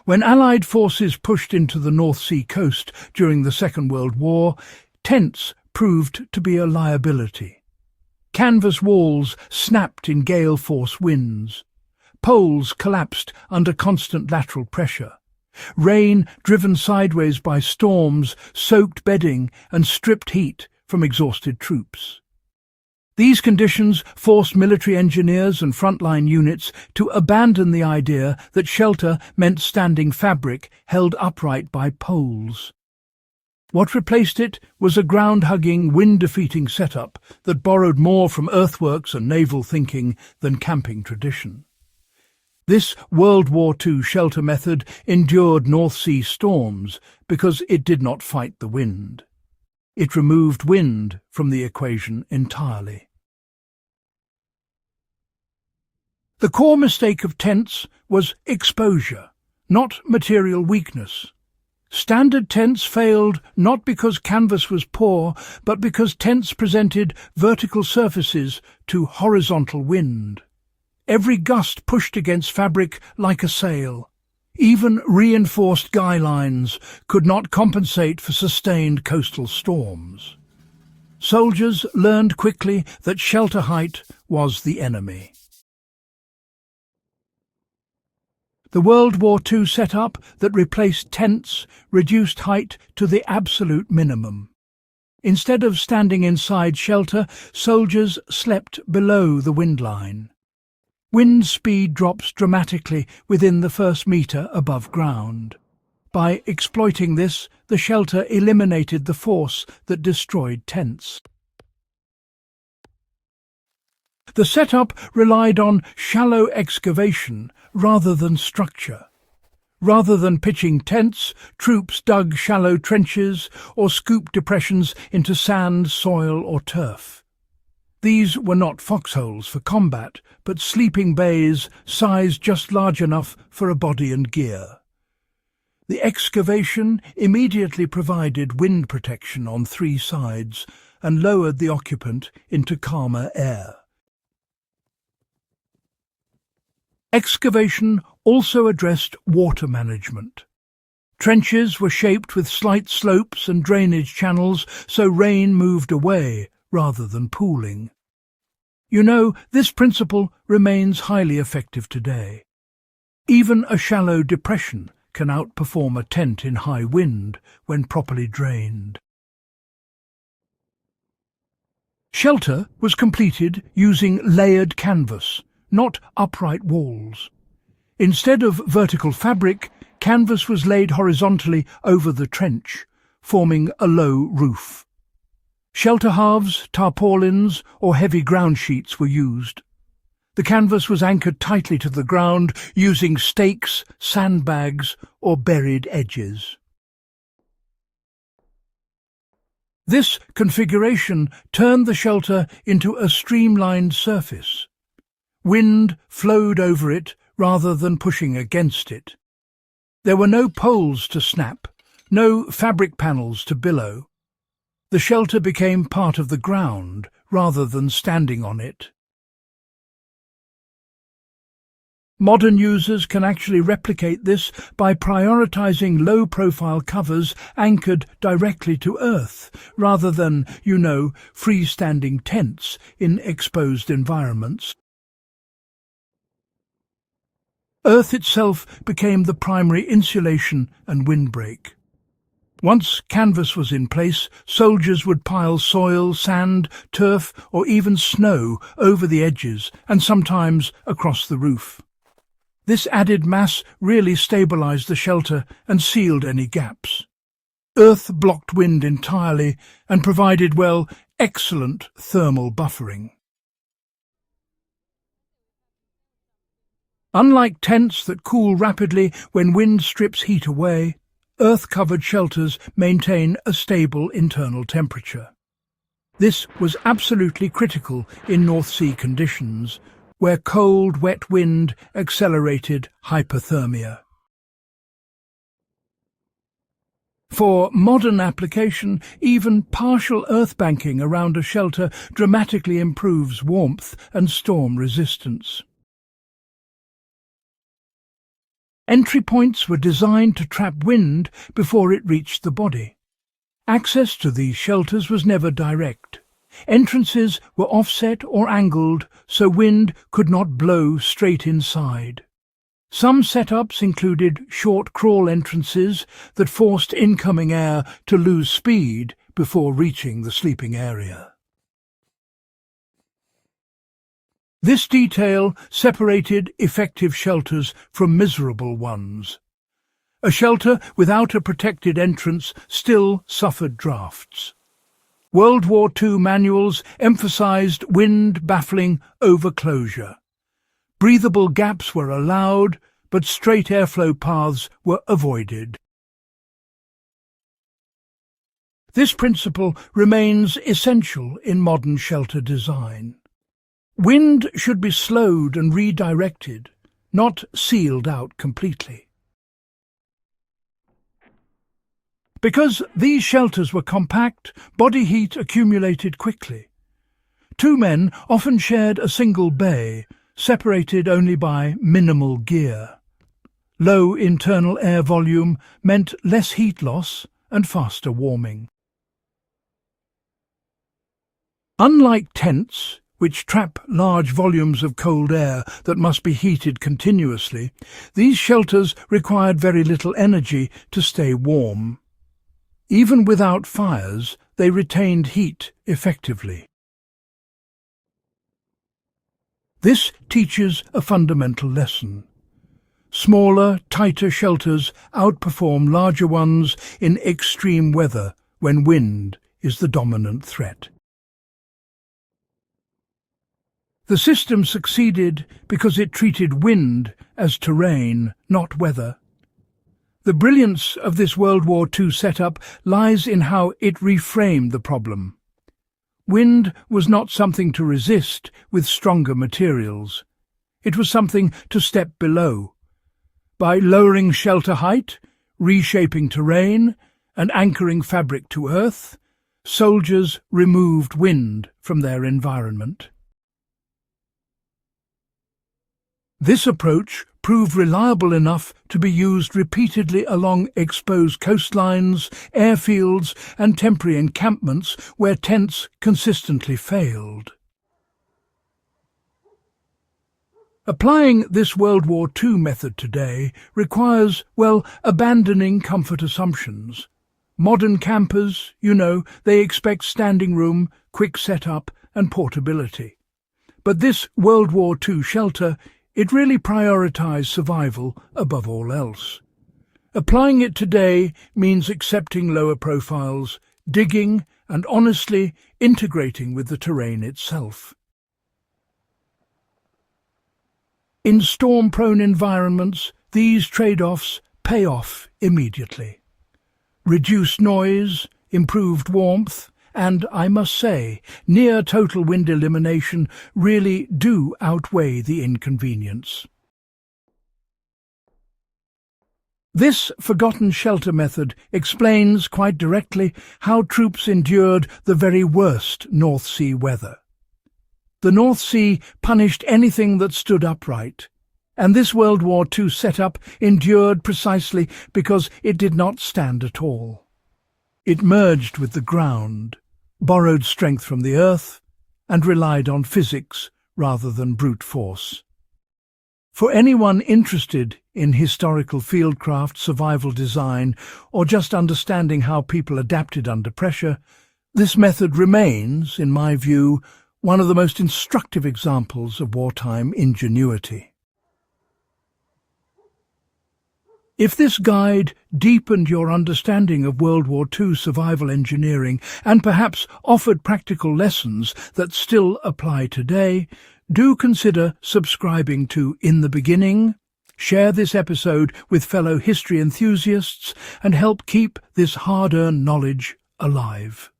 When Allied forces pushed into the North Sea coast during the Second World War, tents proved to be a liability. Canvas walls snapped in gale-force winds. Poles collapsed under constant lateral pressure. Rain, driven sideways by storms, soaked bedding and stripped heat from exhausted troops. These conditions forced military engineers and frontline units to abandon the idea that shelter meant standing fabric held upright by poles. What replaced it was a ground-hugging, wind-defeating setup that borrowed more from earthworks and naval thinking than camping tradition. This World War II shelter method endured North Sea storms because it did not fight the wind. It removed wind from the equation entirely. The core mistake of tents was exposure, not material weakness. Standard tents failed not because canvas was poor, but because tents presented vertical surfaces to horizontal wind. Every gust pushed against fabric like a sail. Even reinforced guy lines could not compensate for sustained coastal storms. Soldiers learned quickly that shelter height was the enemy. The World War II setup that replaced tents reduced height to the absolute minimum. Instead of standing inside shelter, soldiers slept below the wind line. Wind speed drops dramatically within the first metre above ground. By exploiting this, the shelter eliminated the force that destroyed tents. The setup relied on shallow excavation rather than structure. Rather than pitching tents, troops dug shallow trenches or scooped depressions into sand, soil or turf. These were not foxholes for combat, but sleeping bays sized just large enough for a body and gear. The excavation immediately provided wind protection on three sides and lowered the occupant into calmer air. Excavation also addressed water management. Trenches were shaped with slight slopes and drainage channels so rain moved away rather than pooling. You know, this principle remains highly effective today. Even a shallow depression can outperform a tent in high wind when properly drained. Shelter was completed using layered canvas, not upright walls. Instead of vertical fabric, canvas was laid horizontally over the trench, forming a low roof. Shelter halves, tarpaulins, or heavy ground sheets were used. The canvas was anchored tightly to the ground using stakes, sandbags, or buried edges. This configuration turned the shelter into a streamlined surface. Wind flowed over it rather than pushing against it. There were no poles to snap, no fabric panels to billow. The shelter became part of the ground rather than standing on it. Modern users can actually replicate this by prioritizing low-profile covers anchored directly to earth, rather than, freestanding tents in exposed environments. Earth itself became the primary insulation and windbreak. Once canvas was in place, soldiers would pile soil, sand, turf, or even snow over the edges and sometimes across the roof. This added mass really stabilized the shelter and sealed any gaps. Earth blocked wind entirely and provided, excellent thermal buffering. Unlike tents that cool rapidly when wind strips heat away, earth-covered shelters maintain a stable internal temperature. This was absolutely critical in North Sea conditions, where cold, wet wind accelerated hypothermia. For modern application, even partial earth banking around a shelter dramatically improves warmth and storm resistance. Entry points were designed to trap wind before it reached the body. Access to these shelters was never direct. Entrances were offset or angled so wind could not blow straight inside. Some setups included short crawl entrances that forced incoming air to lose speed before reaching the sleeping area. This detail separated effective shelters from miserable ones. A shelter without a protected entrance still suffered drafts. World War II manuals emphasized wind-baffling overclosure. Breathable gaps were allowed, but straight airflow paths were avoided. This principle remains essential in modern shelter design. Wind should be slowed and redirected, not sealed out completely. Because these shelters were compact, body heat accumulated quickly. Two men often shared a single bay, separated only by minimal gear. Low internal air volume meant less heat loss and faster warming. Unlike tents, which trap large volumes of cold air that must be heated continuously, these shelters required very little energy to stay warm. Even without fires, they retained heat effectively. This teaches a fundamental lesson. Smaller, tighter shelters outperform larger ones in extreme weather when wind is the dominant threat. The system succeeded because it treated wind as terrain, not weather. The brilliance of this World War II setup lies in how it reframed the problem. Wind was not something to resist with stronger materials. It was something to step below. By lowering shelter height, reshaping terrain, and anchoring fabric to earth, soldiers removed wind from their environment. This approach proved reliable enough to be used repeatedly along exposed coastlines, airfields, and temporary encampments where tents consistently failed. Applying this World War II method today requires, abandoning comfort assumptions. Modern campers, they expect standing room, quick setup, and portability. But this World War II shelter, it really prioritized survival above all else. Applying it today means accepting lower profiles, digging, and honestly integrating with the terrain itself. In storm-prone environments, these trade-offs pay off immediately. Reduced noise, improved warmth, and, I must say, near total wind elimination really do outweigh the inconvenience. This forgotten shelter method explains quite directly how troops endured the very worst North Sea weather. The North Sea punished anything that stood upright, and this World War II setup endured precisely because it did not stand at all. It merged with the ground, borrowed strength from the earth, and relied on physics rather than brute force. For anyone interested in historical fieldcraft, survival design, or just understanding how people adapted under pressure, this method remains, in my view, one of the most instructive examples of wartime ingenuity. If this guide deepened your understanding of World War II survival engineering and perhaps offered practical lessons that still apply today, do consider subscribing to In the Beginning, share this episode with fellow history enthusiasts, and help keep this hard-earned knowledge alive.